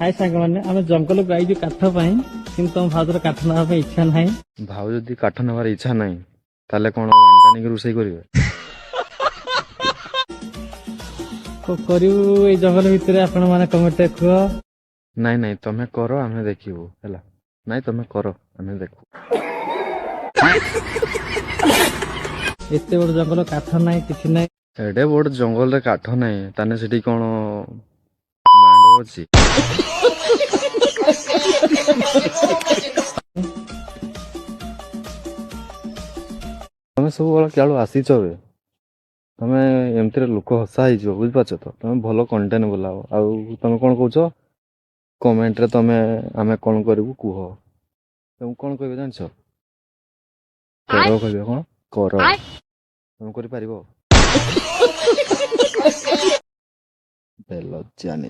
हाय सांग मैंने आम जंगल को आई काठ कि तुम भाउजर काठ ना इच्छा ना भाव जदि काठ नबार इच्छा नहीं ताले कौन बांटानी रोषेई करेंगे करू जंगल भितर आपण मैंने कमेंट कह नाई नाई तमें करो आमे देखिबू हैला नाई तमें करो आमे देखू एते बड़ जंगल काठ ना कि ना एडे बड़ जंगल रे काठ नहीं ताने सेठी कौन बांड अछि तमें सब बेला क्या आसीच बे तमें एमती लोक हसा हो बुझिपार तो तुम भल कंटेंट बोलाओ आउ तुम कौन कौच कमेंट रे तमें आमे कौन करू कह तुम कौन कह जान कर कह कौन कर तुम कर पार बेल जानी